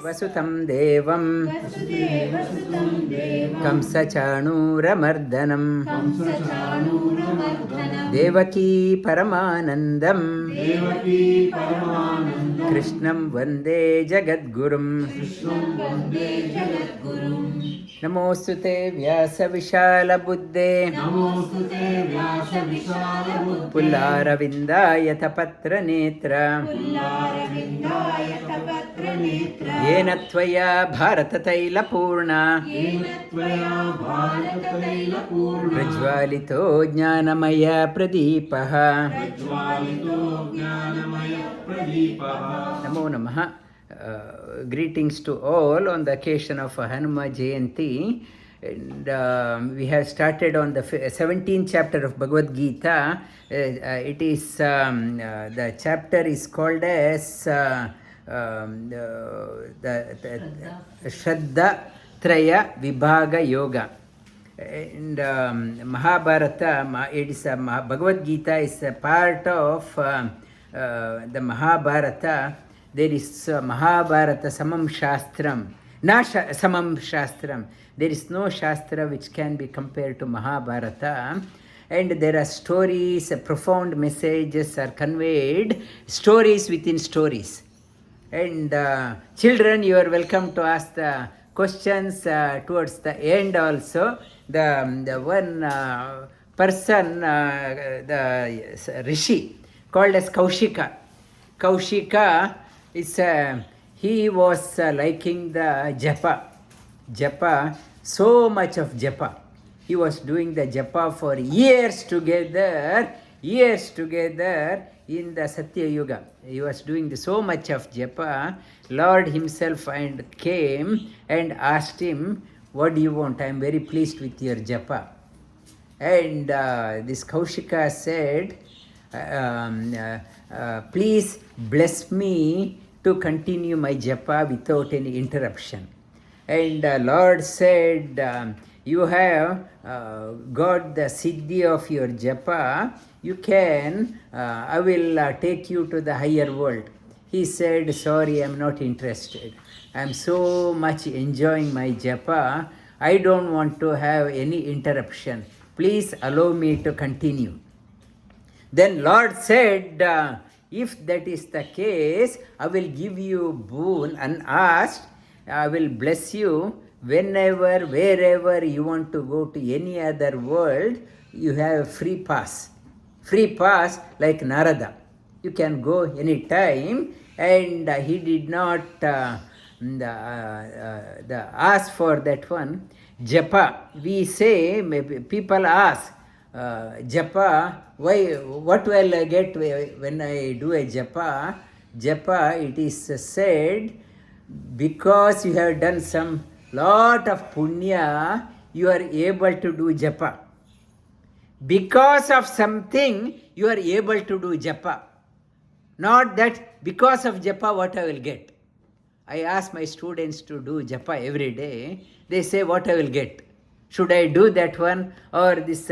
वसुतं देवं कंसचाणूरमर्दनं देवकी परमानन्दं कृष्णं वन्दे जगद्गुरुं नमोऽस्तुते व्यासविशालबुद्धे पुल्लारविन्दायतपत्रनेत्र येन त्वया भारततैलपूर्णा प्रज्वालितो ज्ञानमयप्रदीपः नमो नमः. Greetings to all on the occasion of Hanuma Jayanti. And we have started on the 17th chapter of Bhagavad Gita. It is the chapter is called as the Shraddha Traya Vibhaga Yoga. And Mahabharata, it is Bhagavad Gita is a part of the Mahabharata. There is Mahabharata Samam Shastram, Samam Shastram. There is no Shastra which can be compared to Mahabharata. And there are stories, profound messages are conveyed, stories within stories. And children, you are welcome to ask the questions towards the end also. The one person, the Rishi, called as Kaushika. Kaushika, he was liking the Japa, so much of Japa. He was doing the Japa for years together in the Satya Yuga. He was doing so much of Japa. Lord himself came and asked him, what do you want? I am very pleased with your Japa. And this Kaushika said, please bless me to continue my japa without any interruption. And Lord said, you have got the siddhi of your japa, you can, I will take you to the higher world. He said, sorry, I am not interested. I am so much enjoying my japa, I don't want to have any interruption. Please allow me to continue. Then Lord said, if that is the case, I will give you boon unasked. I will bless you whenever, wherever you want to go to any other world, you have free pass. Free pass like Narada. You can go anytime. And he did not ask for that one. Japa, we say, maybe people ask, japa, why? What will I get when I do a japa? Japa, it is said, because you have done some lot of punya, you are able to do japa. Because of something, you are able to do japa. Not that because of japa, what I will get. I ask my students to do japa every day. They say, what I will get. Should I do that one? Or this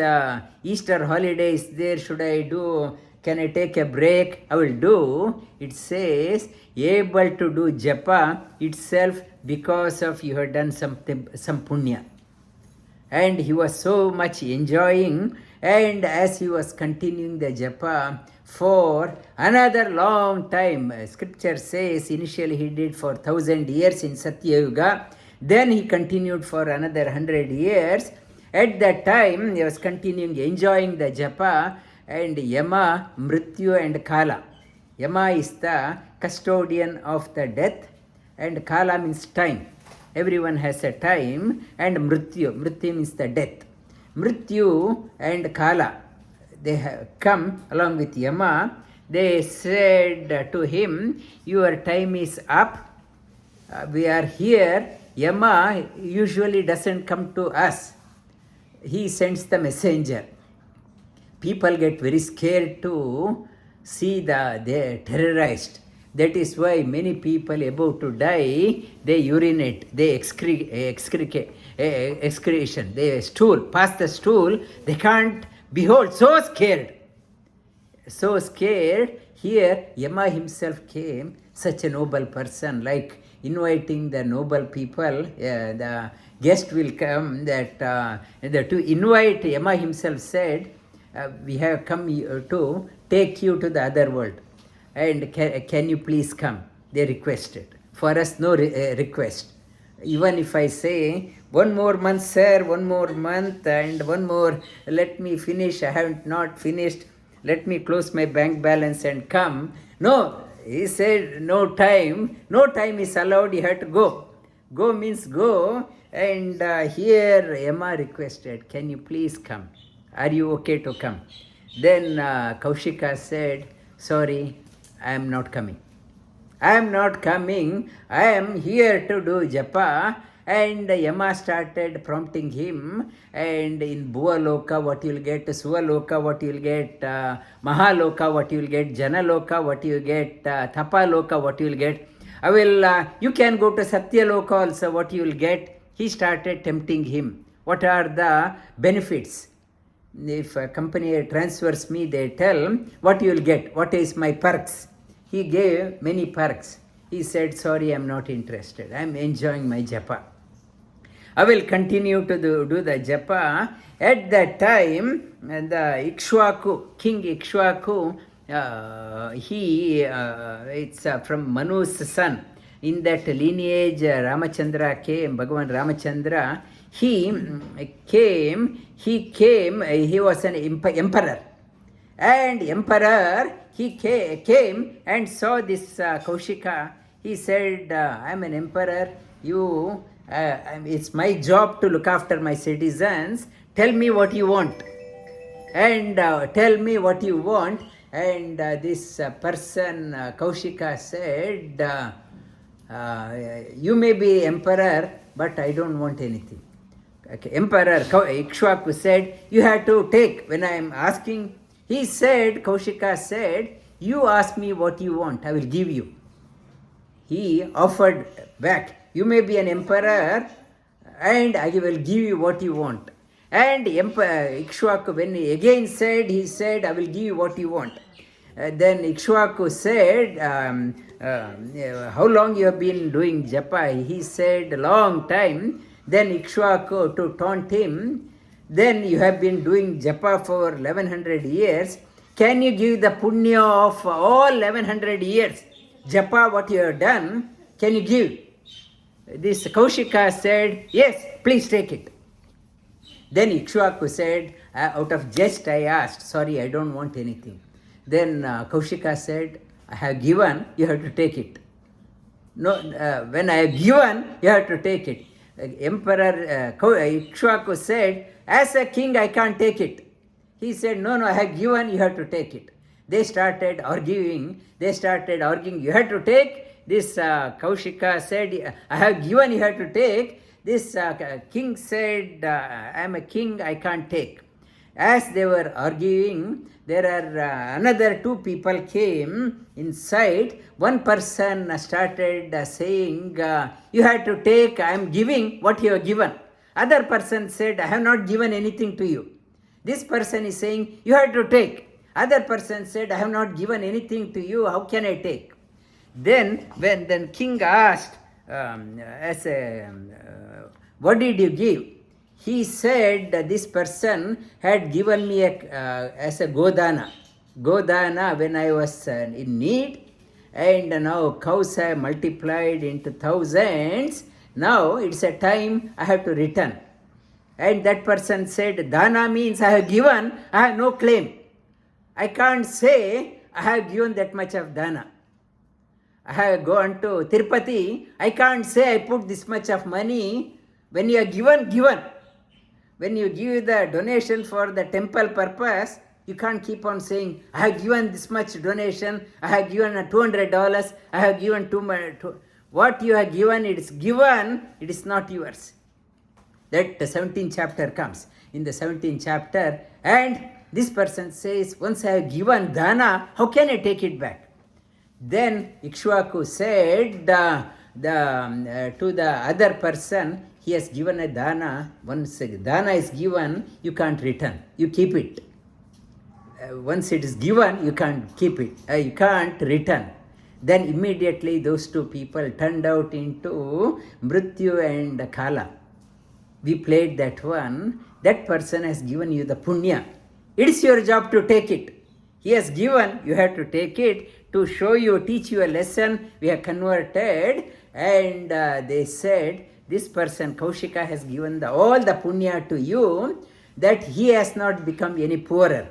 Easter holiday is there, should I do? Can I take a break? I will do. It says, able to do japa itself because of you have done some punya. And he was so much enjoying. And as he was continuing the japa for another long time, scripture says initially he did for 1,000 years in Satya Yuga. Then he continued for another 100 years. At that time, he was continuing, enjoying the japa, and Yama, Mrityu and Kala. Yama is the custodian of the death, and Kala means time. Everyone has a time, and Mrityu means the death. Mrityu and Kala, they have come along with Yama. They said to him, your time is up. We are here. Yama usually doesn't come to us. He sends the messenger. People get very scared to see they terrorized. That is why many people about to die, they urinate, they excretion, they stool, pass the stool, they can't behold, so scared. So scared, here Yama himself came, such a noble person, like inviting the noble people, the guest will come, to invite, Yama himself said, we have come to take you to the other world, and can you please come? They requested. For us, no request. Even if I say, 1 more month, sir, 1 more month, and 1 more, let me finish, I haven't not finished, let me close my bank balance and come. No, he said, no time is allowed, you have to go. Go means go, and here Yama requested, can you please come? Are you okay to come? Then Kaushika said, sorry, I am not coming. I am not coming, I am here to do japa. And Yama started prompting him, and in Bhuvaloka what you will get, Suvaloka what you will get, Mahaloka what you will get, Janaloka what you will get, Tapaloka what you will get. You can go to Satyaloka also, what you will get. He started tempting him. What are the benefits? If a company transfers me, they tell what you will get, what is my perks. He gave many perks. He said, sorry, I am not interested. I am enjoying my japa. I will continue to do the japa. At that time, the Ikshvaku, King Ikshvaku, it's from Manu's son. In that lineage, Ramachandra came, Bhagavan Ramachandra, he was an emperor. And emperor, he came and saw this Kaushika. He said, I am an emperor, it's my job to look after my citizens. Tell me what you want. And tell me what you want. And this person, Kaushika, said, you may be emperor, but I don't want anything. Okay. Emperor Ikshvaku said, you have to take. When I am asking, he said, Kaushika said, you ask me what you want, I will give you. He offered back, you may be an emperor and I will give you what you want. And Ikshvaku, when he again said, he said, I will give you what you want. Then Ikshvaku said, how long you have been doing japa? He said, a long time. Then Ikshvaku, to taunt him, then you have been doing japa for 1100 years. Can you give the punya of all 1100 years? Japa, what you have done, can you give? This Kaushika said, yes, please take it. Then Ikshvaku said, out of jest I asked, sorry, I don't want anything. Then Kaushika said, I have given, you have to take it. No, when I have given, you have to take it. Emperor Ikshvaku said, as a king, I can't take it. He said, no, I have given, you have to take it. They started arguing, you have to take. This Kaushika said, I have given, you have to take. This king said, I am a king, I can't take. As they were arguing, there are another 2 people came inside. One person started saying, you have to take, I am giving what you have given. Other person said, I have not given anything to you. This person is saying, you have to take. Other person said, I have not given anything to you, how can I take? Then when king asked, what did you give? He said this person had given me as a Daana when I was in need, and now cows have multiplied into thousands. Now it's a time I have to return. And that person said, Daana means I have given, I have no claim. I can't say I have given that much of Daana. I have gone to Tirupati, I can't say I put this much of money. When you are given. When you give the donation for the temple purpose, you can't keep on saying, I have given this much donation, I have given $200, I have given what you have given, it is not yours. That the 17th chapter comes. In the 17th chapter, and this person says, once I have given Daana, how can I take it back? Then Ikshvaku said to the other person, he has given a Daana. Once Daana is given, you can't return. You keep it. Once it is given, you can't keep it. You can't return. Then immediately those two people turned out into Mrityu and Kala. We played that one. That person has given you the punya. It's your job to take it. He has given, you have to take it to show you, teach you a lesson. We have converted, and they said, this person, Kaushika, has given all the punya to you, that he has not become any poorer.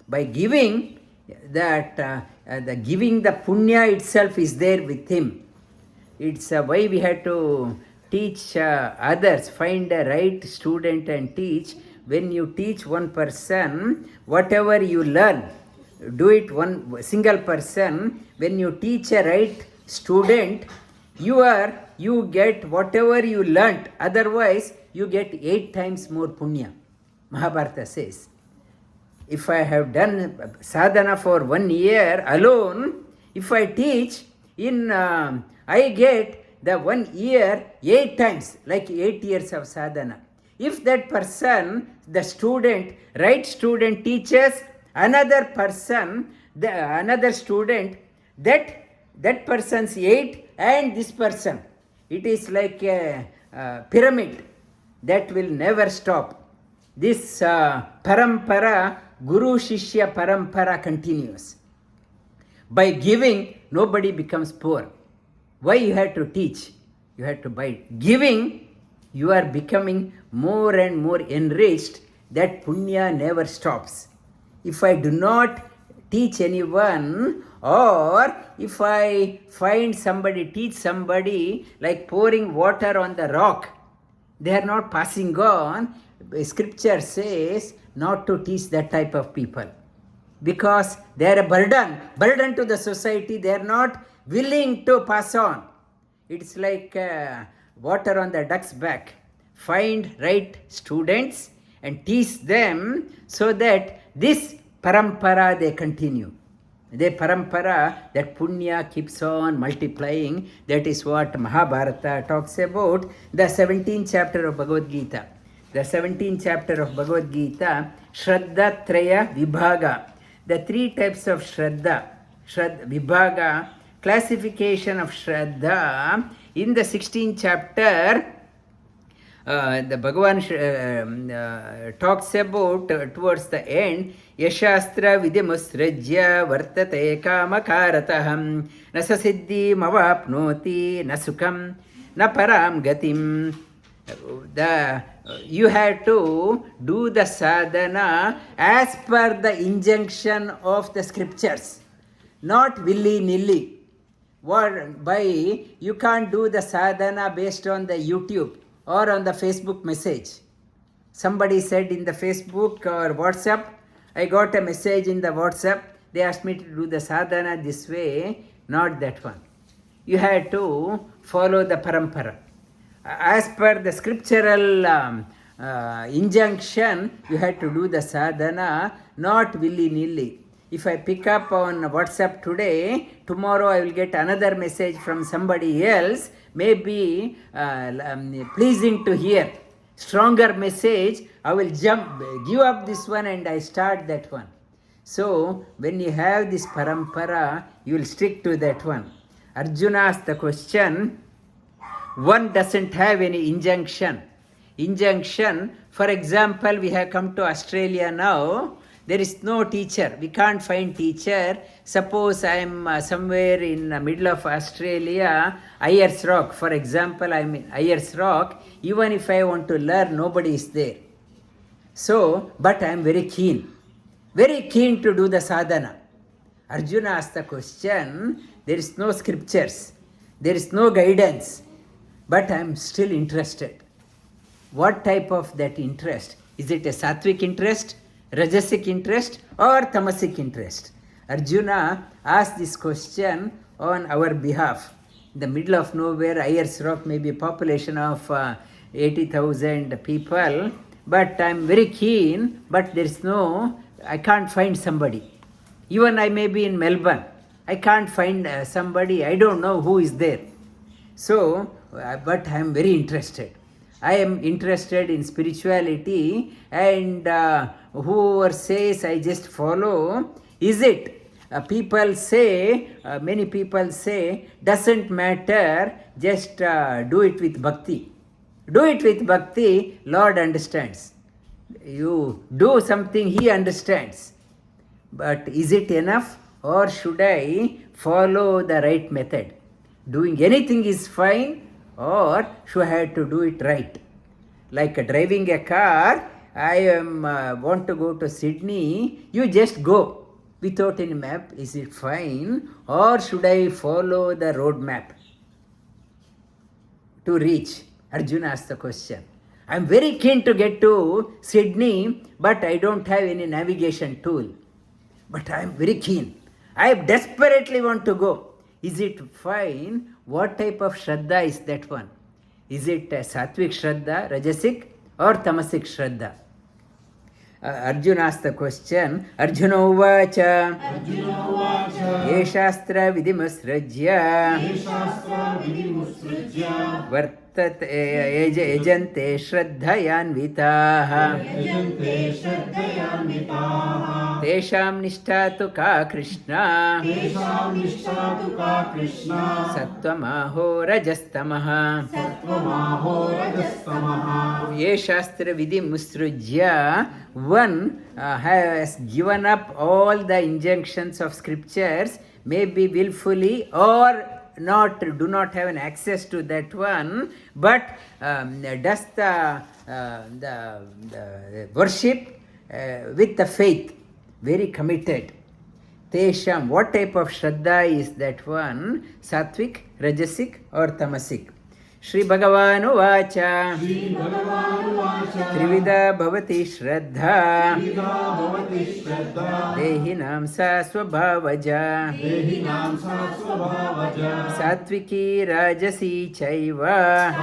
By giving, that giving the punya itself is there with him. It's why we have to teach others, find a right student and teach. When you teach one person, whatever you learn, do it one single person. When you teach a right student, you get whatever you learnt. Otherwise, you get 8 times more punya. Mahabharata says, if I have done sadhana for 1 year alone, if I teach, I get the 1 year 8 times, like 8 years of sadhana. If that person, the student, right student teaches another person, another student, that person's 8 and this person, it is like a pyramid that will never stop. This parampara, Guru Shishya parampara continues. By giving, nobody becomes poor. Why you have to teach? You have to buy. Giving, you are becoming more and more enriched. That punya never stops. If I do not teach anyone, or if I find somebody, teach somebody, like pouring water on the rock, they are not passing on. Scripture says not to teach that type of people, because they are a burden to the society. They are not willing to pass on. It's like water on the duck's back. Find right students and teach them so that this parampara they continue. The parampara, that punya keeps on multiplying. That is what Mahabharata talks about. The 17th chapter of Bhagavad Gita. The 17th chapter of Bhagavad Gita, Shraddha Traya Vibhaga. The 3 types of Shraddha. Vibhaga, classification of Shraddha. In the 16th chapter, the Bhagavan talks about towards the end, Yashastra Vidimusrajya Vartate Kamakarataham Nasasiddhi Mavapnoti Nasukam Naparam Gatim. You have to do the sadhana as per the injunction of the scriptures, not willy-nilly. You can't do the sadhana based on the YouTube or on the Facebook message. Somebody said in the Facebook or WhatsApp, I got a message in the WhatsApp, they asked me to do the sadhana this way, not that one. You have to follow the parampara. As per the scriptural injunction, you have to do the sadhana, not willy-nilly. If I pick up on WhatsApp today, tomorrow I will get another message from somebody else, maybe pleasing to hear. Stronger message, I will give up this one and I start that one. So, when you have this parampara, you will stick to that one. Arjuna asked the question, one doesn't have any injunction. For example, we have come to Australia now. There is no teacher. We can't find teacher. Suppose I am somewhere in the middle of Australia, Ayers Rock. For example, I am in Ayers Rock. Even if I want to learn, nobody is there. So, but I am very keen to do the sadhana. Arjuna asked the question, there is no scriptures. There is no guidance. But I am still interested. What type of that interest? Is it a sattvic interest, rajasic interest, or tamasic interest? Arjuna asked this question on our behalf. In the middle of nowhere, Ayers Rock may be a population of 80,000 people, but I am very keen, but there is I can't find somebody. Even I may be in Melbourne, I can't find somebody, I don't know who is there. So, but I am very interested. I am interested in spirituality, and whoever says I just follow, is it People say, many people say, doesn't matter, just do it with bhakti. Do it with bhakti, Lord understands. You do something, He understands. But is it enough, or should I follow the right method? Doing anything is fine, or should I have to do it right? Like driving a car, I want to go to Sydney, you just go without any map. Is it fine, or should I follow the road map to reach? Arjuna asked the question. I am very keen to get to Sydney, but I don't have any navigation tool. But I am very keen. I desperately want to go. Is it fine? What type of Shraddha is that one? Is it Sattvik Shraddha, Rajasic, or Tamasic Shraddha? Arjuna asked the question. Arjuna uvacha ye shastra vidimusrajya vartate ejante shraddhayanvitaah tesham nishtha tu ka Krishna sattvamaho rajastamaha ye shastra vidimusrajya. One has given up all the injunctions of scriptures, maybe willfully or not, do not have an access to that one, but does the worship with the faith, very committed. Tesham, what type of Shraddha is that one? Sattvik, Rajasic, or Tamasic? Shri Bhagavan uvacha Trividha bhavati shraddha Dehinam sa svabhavaja Sattviki rajasi chaiva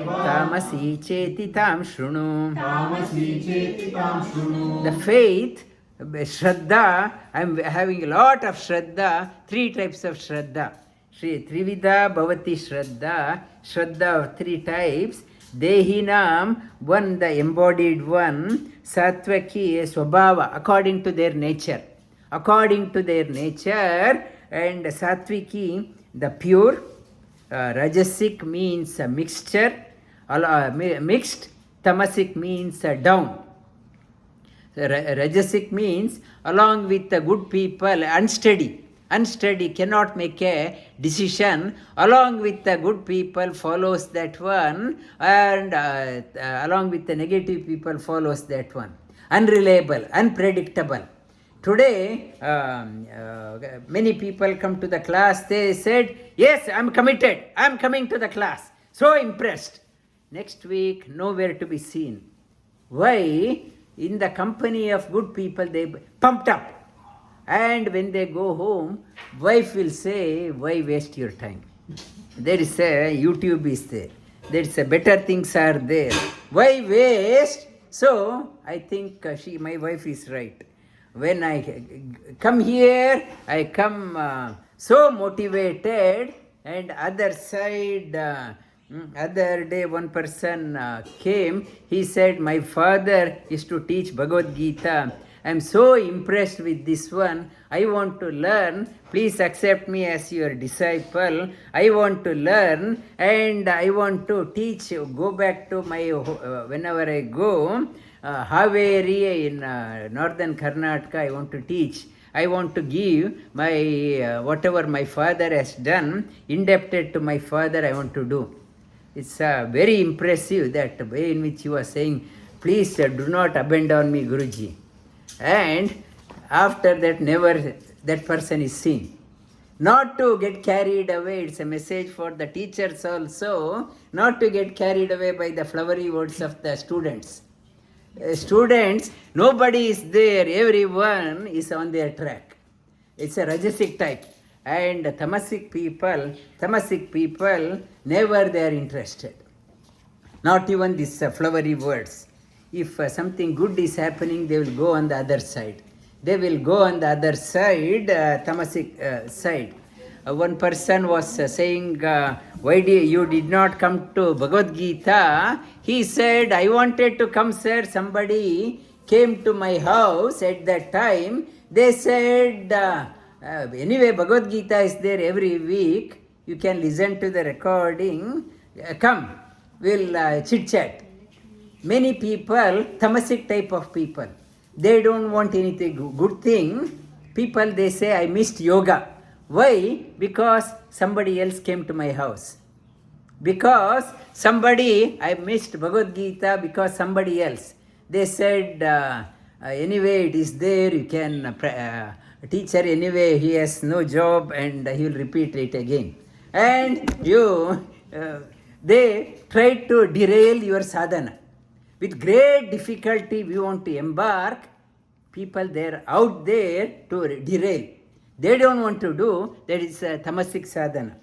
Tamasi cheti tam shrunu. The faith, Shraddha, I am having a lot of Shraddha, three types of Shraddha. Shri Trividha Bhavati Shraddha, Shraddha of three types. Dehinam, one the embodied one, Sattvaki, Swabhava, according to their nature. According to their nature, and Sattviki, the pure. Rajasic means a mixture, mixed. Tamasic means down. Rajasic means along with the good people, unsteady. Unsteady, cannot make a decision. Along with the good people follows that one, and along with the negative people follows that one. Unreliable, unpredictable. Today, many people come to the class, they said, yes, I'm committed, I'm coming to the class. So impressed. Next week, nowhere to be seen. Why? In the company of good people, they pumped up. And when they go home, wife will say, why waste your time? There is a YouTube is there. There is a better things are there. Why waste? So I think my wife is right. When I come here, I come so motivated, and other side, other day one person came, he said, my father used to teach Bhagavad Gita. I am so impressed with this one. I want to learn. Please accept me as your disciple. I want to learn, and I want to teach. Go back to my, whenever I go, Haveri in northern Karnataka, I want to teach. I want to give my, whatever my father has done, indebted to my father, I want to do. It's very impressive, that way in which you are saying, please do not abandon me, Guruji. And after that, never that person is seen. Not to get carried away, it's a message for the teachers also, not to get carried away by the flowery words of the students. Students, nobody is there, everyone is on their track. It's a Rajasic type. And Tamasic people, never they are interested. Not even these flowery words. If something good is happening, they will go on the other side. They will go on the other side, Tamasic side. One person was saying, why you did not come to Bhagavad Gita? He said, I wanted to come, sir. Somebody came to my house at that time. They said, anyway, Bhagavad Gita is there every week. You can listen to the recording. Come, we'll chit-chat. Many people, tamasic type of people, they don't want anything good thing. People, they say, I missed yoga. Why? Because somebody else came to my house. Because somebody, I missed Bhagavad Gita because somebody else. They said, anyway, it is there, you can, teacher, anyway, he has no job and he will repeat it again. And you, they try to derail your sadhana. With great difficulty, we want to embark. People, they're out there to derail. They don't want to do, that is tamasic sadhana.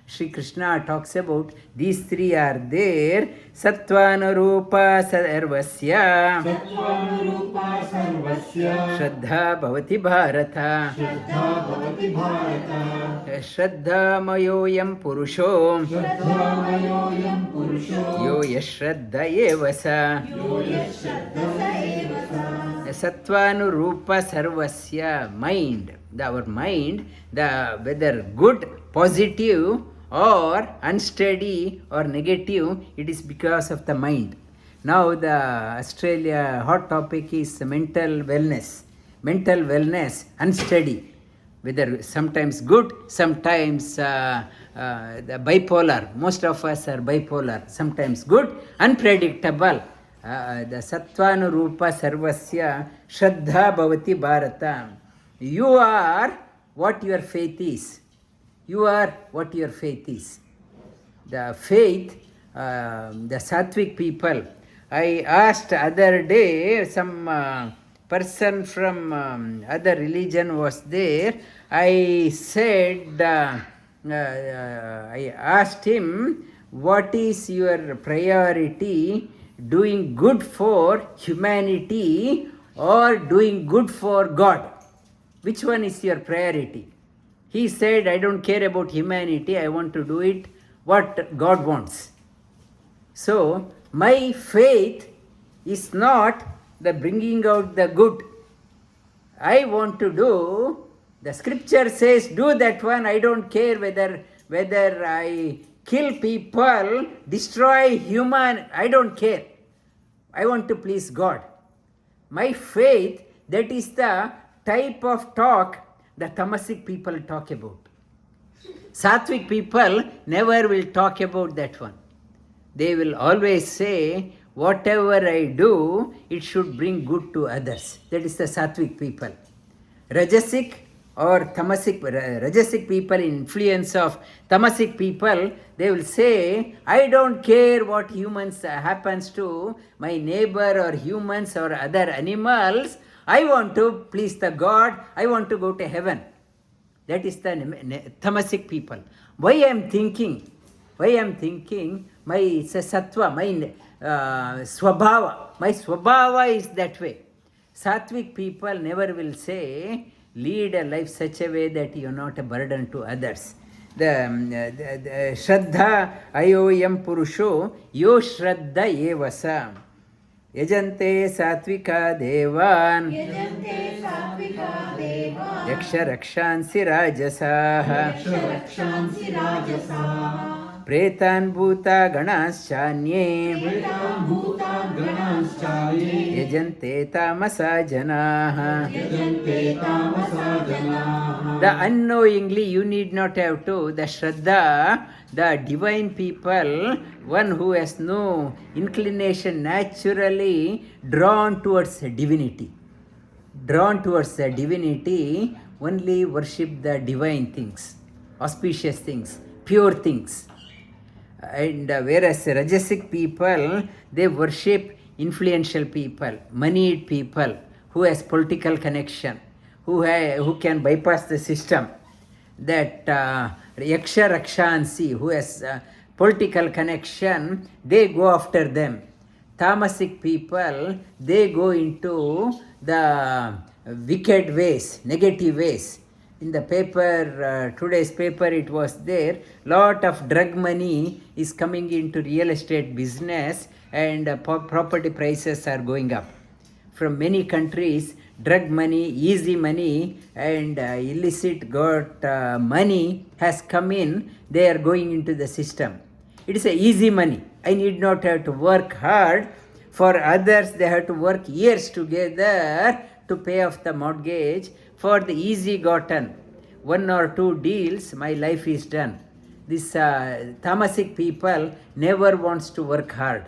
Sri Krishna talks about these three are there. Sattvanurupa sarvasya. Shraddha bhavati bharata. Shraddha mayoyam purusho. Yo yashraddha evasa. Sattvanurupa sarvasya. Mind, our mind, the whether good, positive, or unsteady or negative, it is because of the mind. Now the Australia hot topic is mental wellness. Mental wellness, unsteady. Whether sometimes good, sometimes the bipolar. Most of us are bipolar. Sometimes good, unpredictable. The sattvanurupa sarvasya shraddha bhavati bharata. You are what your faith is. You are what your faith is. The faith, the sattvic people. I asked other day, some person from other religion was there. I said, I asked him, what is your priority, doing good for humanity or doing good for God? Which one is your priority? He said, I don't care about humanity, I want to do it what God wants. So, my faith is not the bringing out the good. I want to do, the scripture says, do that one, I don't care whether I kill people, destroy human, I don't care. I want to please God. My faith, that is the type of talk the tamasic people talk about. Sattvic people never will talk about that one. They will always say, whatever I do, it should bring good to others. That is the sattvic people. Rajasic or tamasic, rajasic people, influence of tamasic people, they will say, I don't care what humans happens to my neighbor or humans or other animals. I want to please the God. I want to go to heaven. That is the tamasic people. Why I am thinking? My sattva, my swabhava. My swabhava is that way. Sattvic people never will say, lead a life such a way that you are not a burden to others. The Shraddha ayoyam purusho yo Shraddha evasa. Yajante sāttvika devan. Yaksha rakshansi rajasāḥ. Pretan bhuta ganāścānyē. Yajante tamasa janāḥ. The unknowingly, you need not have to. The Shraddha, the divine people, one who has no inclination, naturally drawn towards divinity. Drawn towards the divinity, only worship the divine things, auspicious things, pure things. And whereas Rajasic people, they worship influential people, moneyed people, who has political connection, who can bypass the system. That Yaksha Rakshansi, who has political connection, they go after them. Tamasic people, they go into the wicked ways, negative ways. In the paper, today's paper, it was there, lot of drug money is coming into real estate business and property prices are going up. From many countries, drug money, easy money, and illicit got money has come in, they are going into the system. It is a easy money. I need not have to work hard. For others, they have to work years together to pay off the mortgage. For the easy gotten 1 or 2 deals, my life is done. This tamasic people never wants to work hard.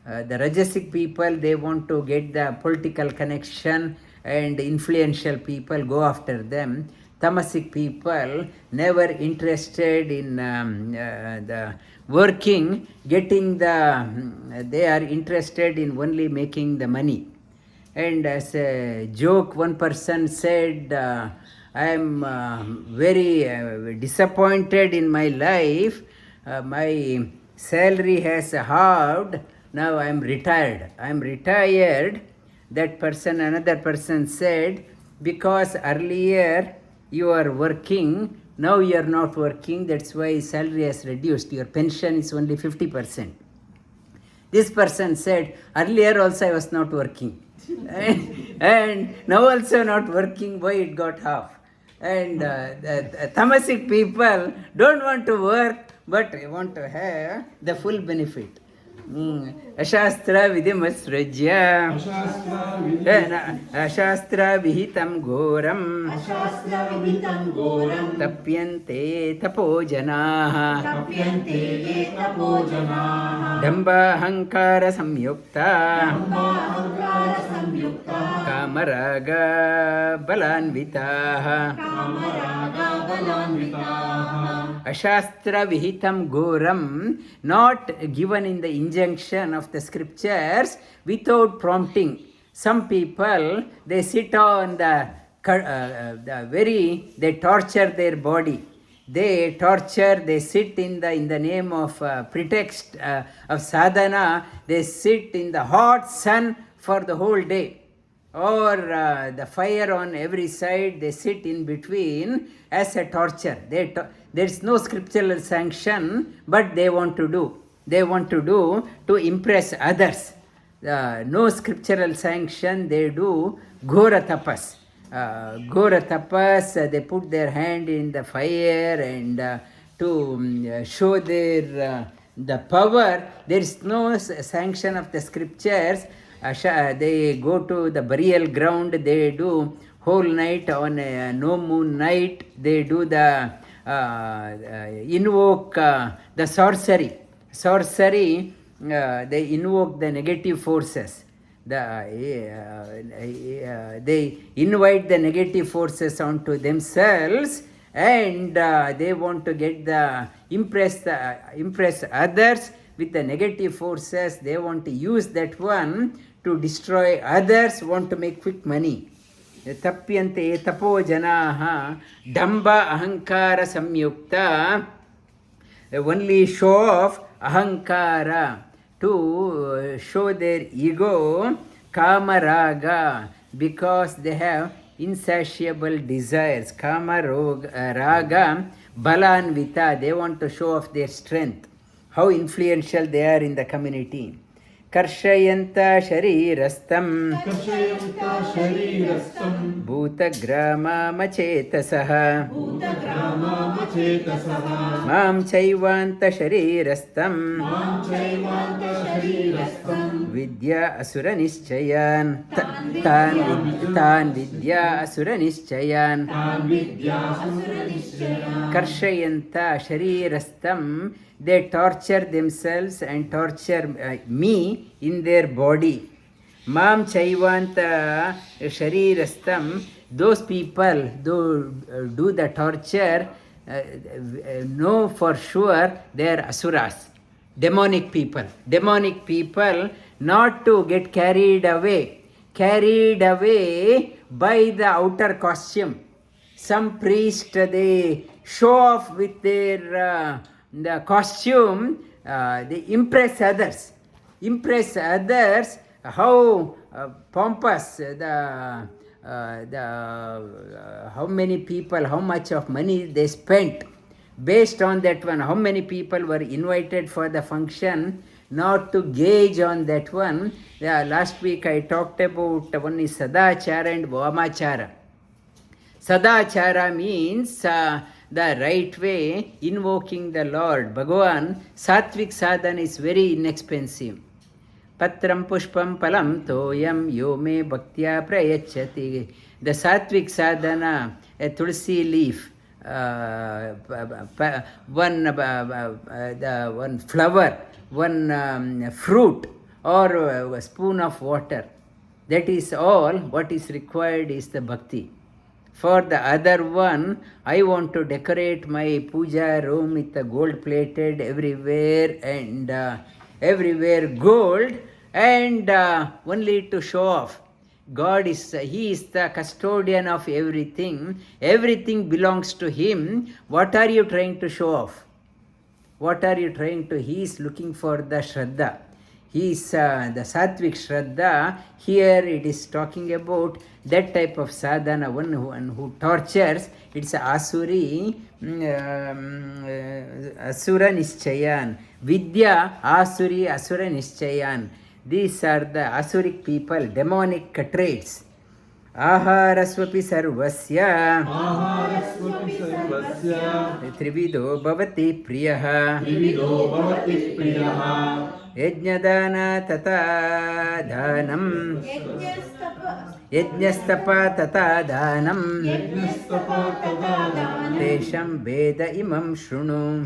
The rajasic people, they want to get the political connection, and influential people go after them. Tamasic people never interested in the working, getting the, they are interested in only making the money. And as a joke, one person said, I am very disappointed in my life. My salary has halved. Now I am retired. I am retired. That person, another person said, because earlier you are working, now you are not working, that's why salary has reduced. Your pension is only 50%. This person said, earlier also I was not working. and now also not working, why it got half? And the tamasic people don't want to work, but want to have the full benefit. Ashastra vidhimasrajya ashastra vihitam goram tapyante tapojanaah damba ahankara samyukta kamaraga balanvitaah ashastra vihitam goram, not given in the injunction of the scriptures without prompting. Some people, they sit on the they torture their body. They torture, they sit in the name of pretext of sadhana, they sit in the hot sun for the whole day. Or the fire on every side, they sit in between as a torture. There is no scriptural sanction, but they want to do. They want to do to impress others. No scriptural sanction, they do ghora tapas. Ghora tapas, they put their hand in the fire and to show their the power. There is no sanction of the scriptures. They go to the burial ground, they do whole night on a no moon night, they do the invoke the sorcery. Sorcery, they invoke the negative forces. They invite the negative forces onto themselves, and they want to get the impress others with the negative forces. They want to use that one to destroy others, want to make quick money. Tapyante tapo janaah damba ahankara samyukta, only show off ahankara, to show their ego, kamaraga, because they have insatiable desires, raga, balanvita, they want to show off their strength, how influential they are in the community. Karshayanta sharirastam bhutagrama machetasah mam chaivanta sharirastam vidya asura nischayan tan vidya asura nischayan karshayanta sharirastam, they torture themselves and torture me in their body. Mam chaivanta sharirastam, those people who do the torture, know for sure they are asuras, demonic people. Demonic people, not to get carried away by the outer costume. Some priest, they show off with their the costume, they impress others, how pompous how many people, how much of money they spent. Based on that one, how many people were invited for the function, not to gauge on that one. Last week I talked about one is sadachara and vamachara. Sadachara means the right way, invoking the Lord. Bhagavan, Sattvik sadhana is very inexpensive. Patram pushpam palam toyam yo me bhaktya prayachati. The Sattvik sadhana, a tulsi leaf, one flower, one fruit, or a spoon of water. That is all. What is required is the bhakti. For the other one, I want to decorate my puja room with the gold plated everywhere and everywhere gold, and only to show off. God is, He is the custodian of everything. Everything belongs to Him. What are you trying to show off? What are you trying to? He is looking for the Shraddha. He is the Sattvik Shraddha. Here it is talking about that type of sadhana, one who tortures. It's Asuri, Asura Nischayan. Vidya, Asuri, Asura Nischayan. These are the Asuric people, demonic traits. Āhārāḥ sarvasya trivido bhavati priyah Yajna Daana tata dhanam Yajnastapa tata dhanam Tesham veda imam shrunu.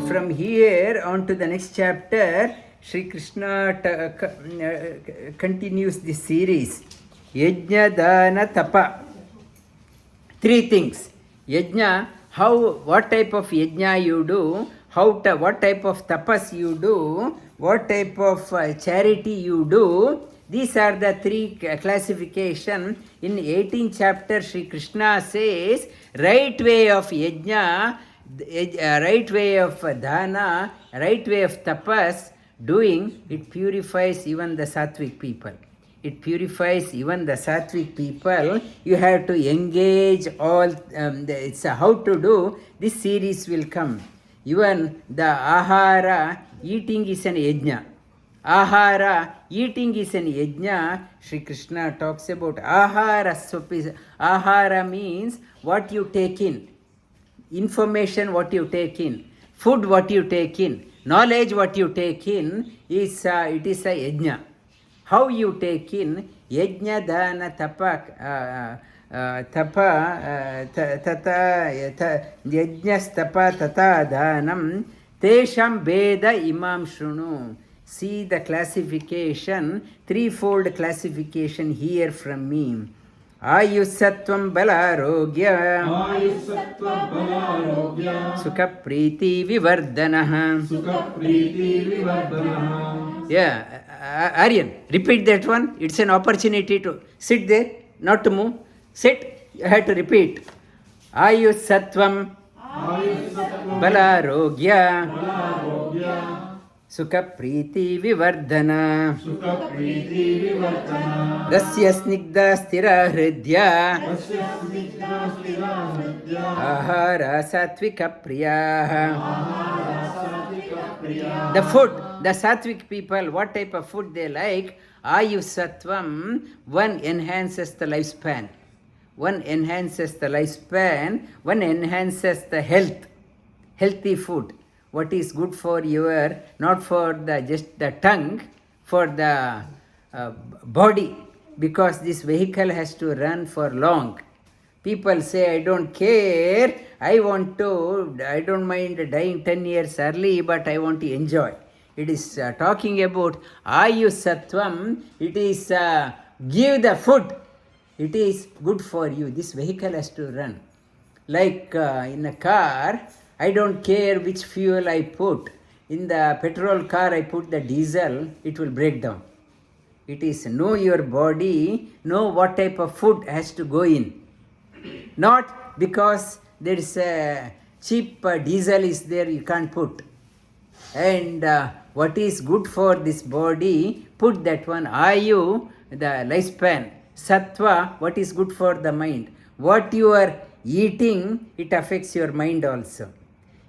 From here on to the next chapter, Sri Krishna continues this series. Yajna, Daana, Tapa. Three things. Yajna, what type of yajna you do, what type of tapas you do, what type of charity you do. These are the three classification. In 18th chapter, Sri Krishna says, right way of yajna, right way of dana, right way of tapas, doing, it purifies even the Sattvik people. It purifies even the Sattvik people. You have to engage all, it's how to do. This series will come. Even the āhārāḥ, eating is an yajna. Āhārāḥ, eating is an yajna. Sri Krishna talks about āhārāḥ. Āhārāḥ means what you take in. Information, what you take in. Food, what you take in. Knowledge, what you take in, is it is a yajna. How you take in, yajna, dana, tapa, yajnastapa tata dhanam, tesham veda imam shrunu. See the classification, threefold classification here from me. Ayusattvam balarogya Sukha priti vivardhanaha. Yeah, Aryan, repeat that one. It's an opportunity to sit there, not to move. Sit, you have to repeat. Ayusattvam balarogya Sukha priti vivardhana. Rasyāḥ snigdhāḥ sthirā hṛidyā. āhārāḥ sāttvika-priyāḥ. The food, the Sattvik people, what type of food they like? Ayusattvam, one enhances the lifespan. One enhances the lifespan, one enhances the health. Healthy food. What is good for your, not for the just the tongue, for the body, because this vehicle has to run for long. People say, I don't care, I don't mind dying 10 years early, but I want to enjoy. It is talking about Ayusattvam, it is give the food, it is good for you. This vehicle has to run. Like in a car, I don't care which fuel I put. In the petrol car, I put the diesel, it will break down. It is know your body, know what type of food has to go in. Not because there is a cheap diesel is there, you can't put. And what is good for this body, put that one. Ayu, the lifespan. Sattva, what is good for the mind. What you are eating, it affects your mind also.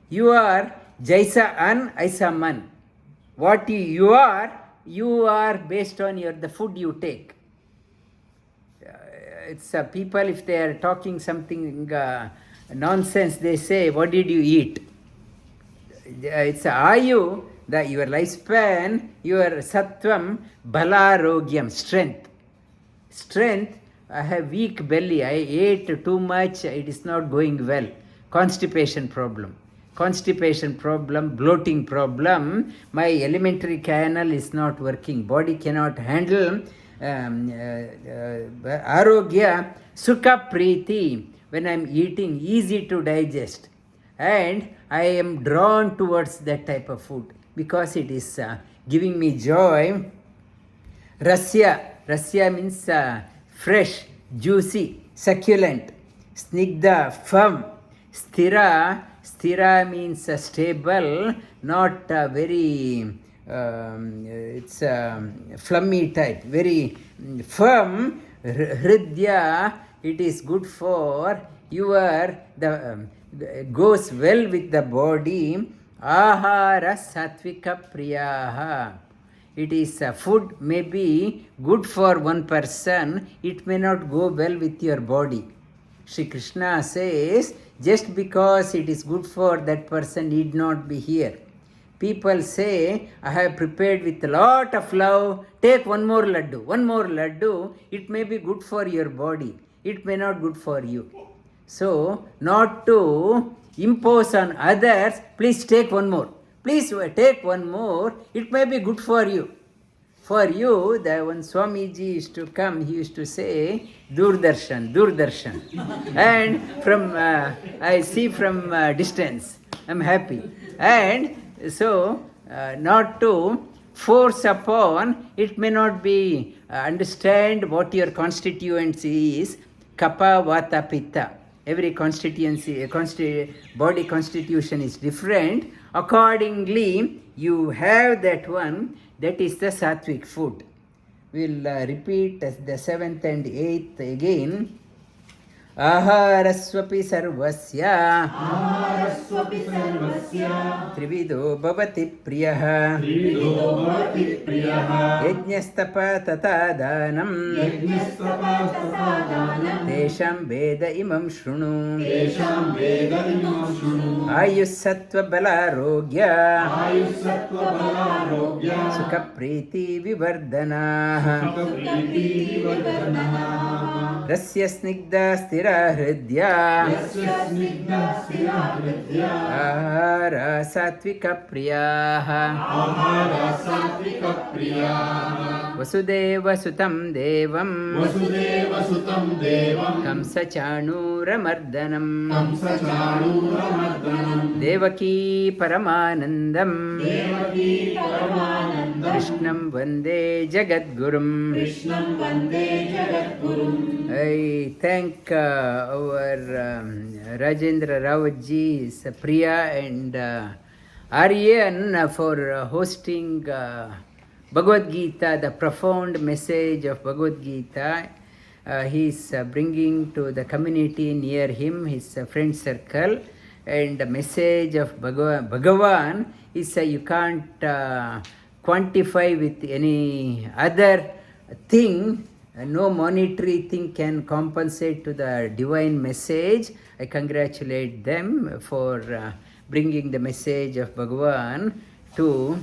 You are jaisa an, aisa man. What you are based on the food you take. It's people, if they are talking something nonsense, they say, what did you eat? It's ayu, your lifespan, your sattvam, balarogyam, strength. Strength, I have weak belly, I ate too much, it is not going well. Constipation problem, bloating problem, my alimentary canal is not working, body cannot handle. Arogya, sukha priti, when I am eating, easy to digest. And I am drawn towards that type of food because it is giving me joy. Rasyāḥ means fresh, juicy, succulent. Snigdhāḥ, firm. Sthirā means stable, not very, it's flummy type, very firm. Hṛidyā, it is good for goes well with the body. āhārāḥ sāttvika-priyāḥ. It is food may be good for one person, it may not go well with your body. Shri Krishna says, just because it is good for that person need not be here. People say, I have prepared with a lot of love, take one more laddu, it may be good for your body, it may not good for you. So, not to impose on others, please take one more. Please take one more, it may be good for you. For you, the one Swamiji used to come, he used to say, Durdarshan. And from, I see from distance, I'm happy. And so, not to force upon, it may not be, understand what your constituency is, kapha, vata, pitta. Every constituency, body constitution is different. Accordingly, you have that one, that is the sattvic food. We'll repeat the 7th and 8th again. āhārasvapi sarvasya trivido bhavati priyah yajnastapa tata dānam tesham veda imam shrunu ayusattva balarogya sukha priti vivardhanah rasyāḥ snigdhāḥ sthirā hṛidyā āhārāḥ sāttvika-priyāḥ Vasudeva sutam devam kamsa chanūramardhanam devaki paramanandam krishnam vande jagadgurum. I thank our Rajendra Rawatji, Priya and Aryan for hosting Bhagavad Gita, the profound message of Bhagavad Gita. He is bringing to the community near him, his friend circle, and the message of Bhagavan is you can't quantify with any other thing. No monetary thing can compensate to the divine message. I congratulate them for bringing the message of Bhagavan to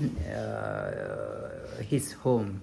his home.